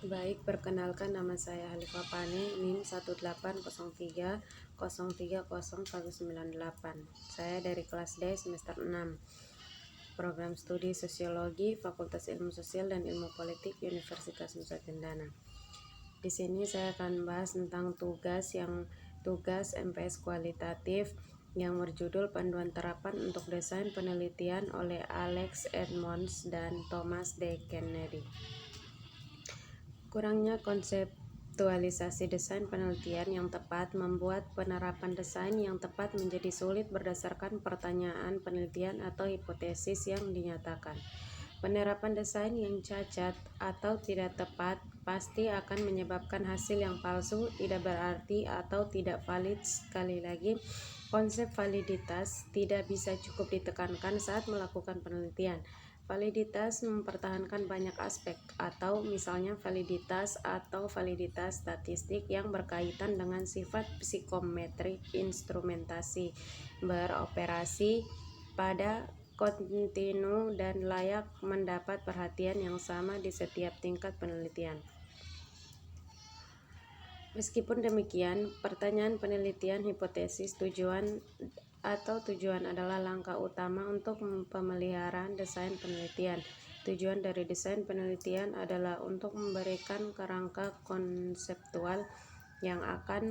Baik, perkenalkan nama saya Halifa Pane, NIM 18030300198. Saya dari kelas D semester 6, Program Studi Sosiologi, Fakultas Ilmu Sosial dan Ilmu Politik, Universitas Nusa Cendana. Di sini saya akan bahas tentang tugas MPS kualitatif yang berjudul Panduan Terapan untuk Desain Penelitian oleh Alex Edmonds dan Thomas D. Kennedy. Kurangnya konseptualisasi desain penelitian yang tepat membuat penerapan desain yang tepat menjadi sulit berdasarkan pertanyaan penelitian atau hipotesis yang dinyatakan. Penerapan desain yang cacat atau tidak tepat pasti akan menyebabkan hasil yang palsu, tidak berarti, atau tidak valid. Sekali lagi, konsep validitas tidak bisa cukup ditekankan saat melakukan penelitian. Validitas mempertahankan banyak aspek, atau misalnya validitas statistik yang berkaitan dengan sifat psikometrik instrumentasi beroperasi pada kontinu dan layak mendapat perhatian yang sama di setiap tingkat penelitian. Meskipun demikian, pertanyaan penelitian, hipotesis, tujuan adalah langkah utama untuk pemeliharaan desain penelitian. Tujuan dari desain penelitian adalah untuk memberikan kerangka konseptual yang akan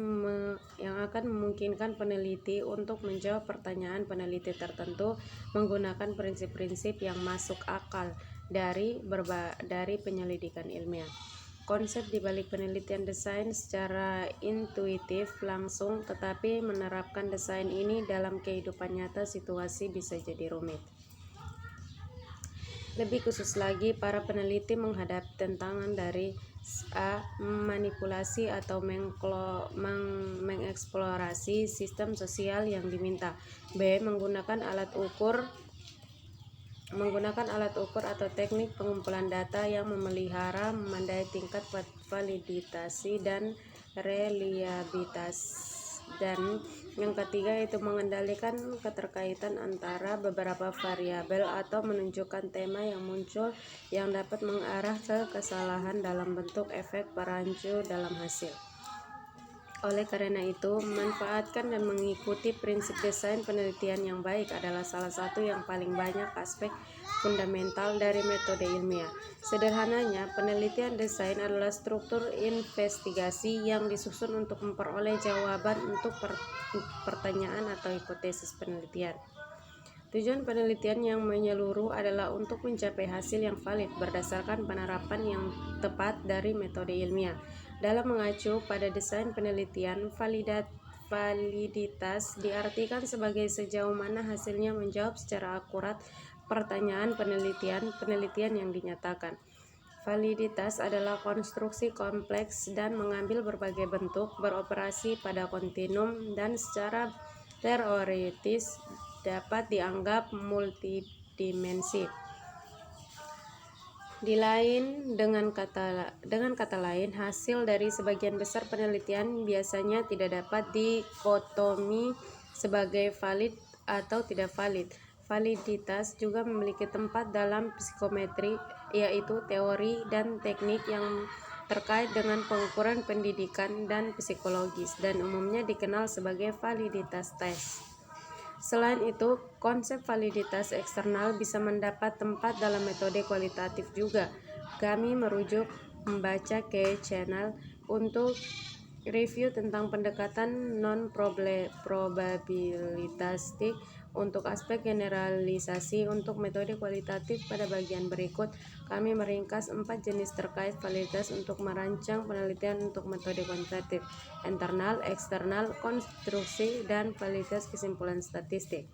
memungkinkan peneliti untuk menjawab pertanyaan peneliti tertentu menggunakan prinsip-prinsip yang masuk akal dari penyelidikan ilmiah. Konsep di balik penelitian desain secara intuitif langsung, tetapi menerapkan desain ini dalam kehidupan nyata situasi bisa jadi rumit. Lebih khusus lagi, para peneliti menghadapi tantangan dari A. Manipulasi atau mengeksplorasi sistem sosial yang diminta. B. Menggunakan alat ukur atau teknik pengumpulan data yang memandai tingkat validasi dan reliabilitas. Dan yang ketiga itu mengendalikan keterkaitan antara beberapa variabel atau menunjukkan tema yang muncul yang dapat mengarah ke kesalahan dalam bentuk efek perancu dalam hasil. Oleh karena itu, memanfaatkan dan mengikuti prinsip desain penelitian yang baik adalah salah satu yang paling banyak aspek fundamental dari metode ilmiah. Sederhananya, penelitian desain adalah struktur investigasi yang disusun untuk memperoleh jawaban untuk pertanyaan atau hipotesis penelitian. Tujuan penelitian yang menyeluruh adalah untuk mencapai hasil yang valid berdasarkan penerapan yang tepat dari metode ilmiah. Dalam mengacu pada desain penelitian, validitas diartikan sebagai sejauh mana hasilnya menjawab secara akurat pertanyaan penelitian yang dinyatakan. Validitas adalah konstruksi kompleks dan mengambil berbagai bentuk, beroperasi pada kontinum, dan secara teoretis dapat dianggap multidimensi. Dengan kata lain, hasil dari sebagian besar penelitian biasanya tidak dapat dikotomi sebagai valid atau tidak valid. Validitas juga memiliki tempat dalam psikometri, yaitu teori dan teknik yang terkait dengan pengukuran pendidikan dan psikologis, dan umumnya dikenal sebagai validitas tes. Selain itu, konsep validitas eksternal bisa mendapat tempat dalam metode kualitatif juga. Kami merujuk membaca ke channel untuk review tentang pendekatan non-probabilistik untuk aspek generalisasi untuk metode kualitatif. Pada bagian berikut, kami meringkas 4 jenis terkait validitas untuk merancang penelitian untuk metode kuantitatif: internal, eksternal, konstruksi, dan validitas kesimpulan statistik.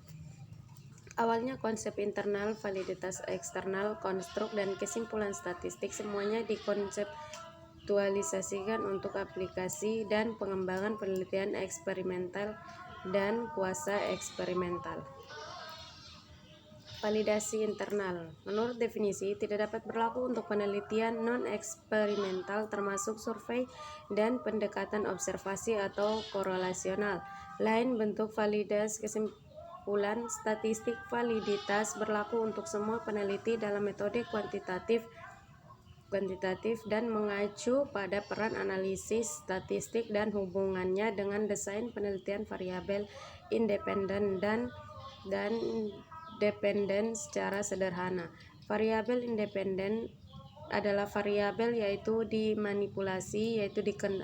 Awalnya, konsep internal, validitas eksternal, konstruk, dan kesimpulan statistik semuanya dikonseptualisasikan untuk aplikasi dan pengembangan penelitian eksperimental dan kuasa eksperimental. Validasi internal, menurut definisi, tidak dapat berlaku untuk penelitian non-eksperimental termasuk survei dan pendekatan observasi atau korelasional. Lain bentuk validitas kesimpulan statistik. Validitas berlaku untuk semua peneliti dalam metode kuantitatif kuantitatif dan mengacu pada peran analisis statistik dan hubungannya dengan desain penelitian variabel independen dan dependen secara sederhana. Variabel independen adalah variabel yaitu dimanipulasi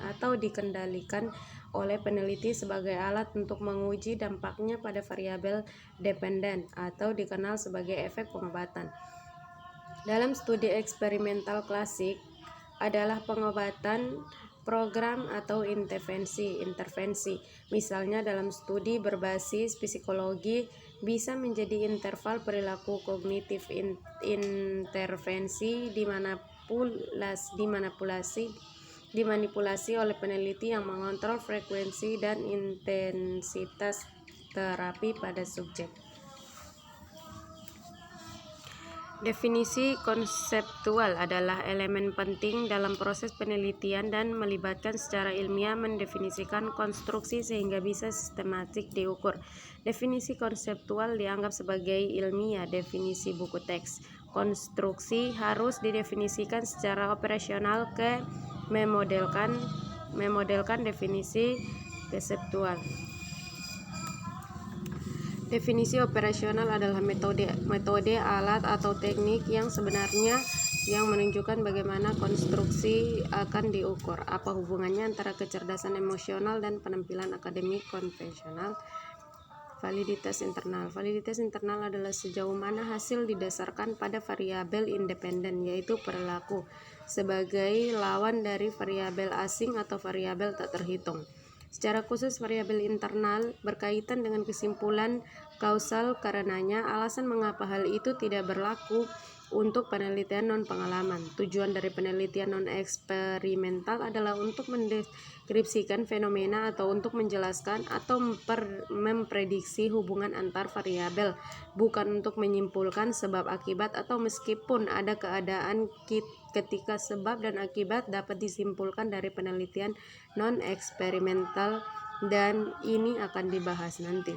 atau dikendalikan oleh peneliti sebagai alat untuk menguji dampaknya pada variabel dependen atau dikenal sebagai efek pengobatan. Dalam studi eksperimental klasik adalah pengobatan program atau intervensi. Misalnya dalam studi berbasis psikologi bisa menjadi interval perilaku kognitif. Intervensi dimanipulasi oleh peneliti yang mengontrol frekuensi dan intensitas terapi pada subjek. Definisi konseptual adalah elemen penting dalam proses penelitian dan melibatkan secara ilmiah mendefinisikan konstruksi sehingga bisa sistematik diukur. Definisi konseptual dianggap sebagai ilmiah. Definisi buku teks. Konstruksi harus didefinisikan secara operasional memodelkan definisi konseptual. Definisi operasional adalah metode, alat atau teknik yang sebenarnya yang menunjukkan bagaimana konstruksi akan diukur. Apa hubungannya antara kecerdasan emosional dan penampilan akademik konvensional? Validitas internal. Validitas internal adalah sejauh mana hasil didasarkan pada variabel independen, yaitu perilaku, sebagai lawan dari variabel asing atau variabel tak terhitung. Secara khusus, variabel internal berkaitan dengan kesimpulan kausal, karenanya alasan mengapa hal itu tidak berlaku untuk penelitian non-pengalaman. Tujuan dari penelitian non-eksperimental adalah untuk mendeskripsikan fenomena atau untuk menjelaskan atau memprediksi hubungan antar variabel, bukan untuk menyimpulkan sebab akibat atau meskipun ada keadaan ketika sebab dan akibat dapat disimpulkan dari penelitian non-eksperimental, dan ini akan dibahas nanti.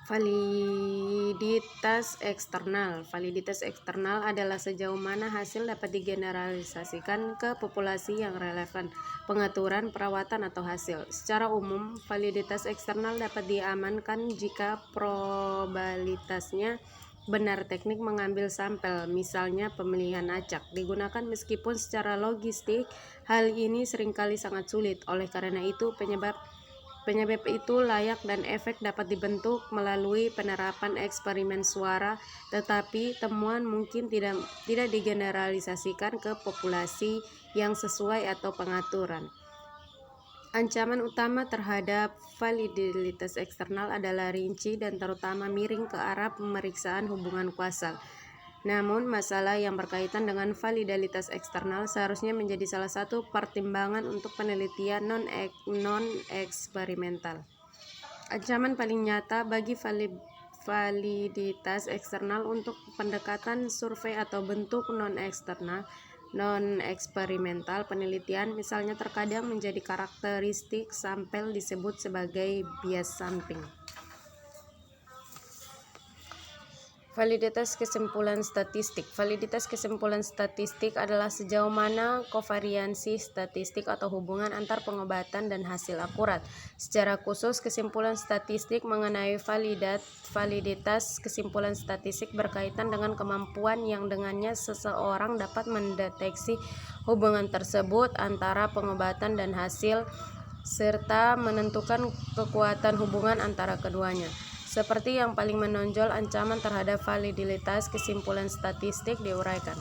Validitas eksternal. Validitas eksternal adalah sejauh mana hasil dapat digeneralisasikan ke populasi yang relevan, pengaturan, perawatan, atau hasil. Secara umum, validitas eksternal dapat diamankan jika probabilitasnya benar. Teknik mengambil sampel, misalnya pemilihan acak, digunakan meskipun secara logistik hal ini seringkali sangat sulit. Oleh karena itu, penyebab itu layak dan efek dapat dibentuk melalui penerapan eksperimen suara, tetapi temuan mungkin tidak digeneralisasikan ke populasi yang sesuai atau pengaturan. Ancaman utama terhadap validitas eksternal adalah rinci dan terutama miring ke arah pemeriksaan hubungan kausal. Namun, masalah yang berkaitan dengan validitas eksternal seharusnya menjadi salah satu pertimbangan untuk penelitian non-eksperimental. Ancaman paling nyata bagi validitas eksternal untuk pendekatan survei atau bentuk non-eksperimental penelitian, misalnya terkadang menjadi karakteristik sampel disebut sebagai bias samping. Validitas kesimpulan statistik. Validitas kesimpulan statistik adalah sejauh mana kovariansi statistik atau hubungan antar pengobatan dan hasil akurat. Secara khusus, kesimpulan statistik mengenai validitas kesimpulan statistik berkaitan dengan kemampuan yang dengannya seseorang dapat mendeteksi hubungan tersebut antara pengobatan dan hasil, serta menentukan kekuatan hubungan antara keduanya. Seperti yang paling menonjol, ancaman terhadap validitas kesimpulan statistik diuraikan.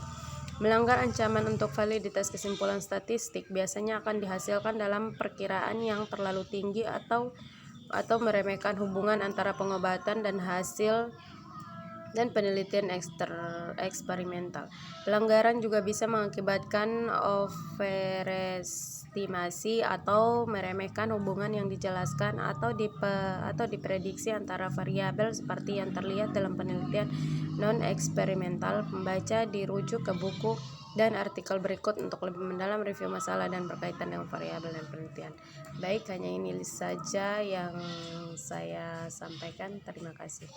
Melanggar ancaman untuk validitas kesimpulan statistik biasanya akan dihasilkan dalam perkiraan yang terlalu tinggi atau meremehkan hubungan antara pengobatan dan hasil dan penelitian eksperimental. Pelanggaran juga bisa mengakibatkan overestimasi atau meremehkan hubungan yang dijelaskan atau diprediksi antara variabel seperti yang terlihat dalam penelitian non-eksperimental. Pembaca dirujuk ke buku dan artikel berikut untuk lebih mendalam review masalah dan berkaitan dengan variabel dan penelitian. Baik, hanya ini saja yang saya sampaikan. Terima kasih.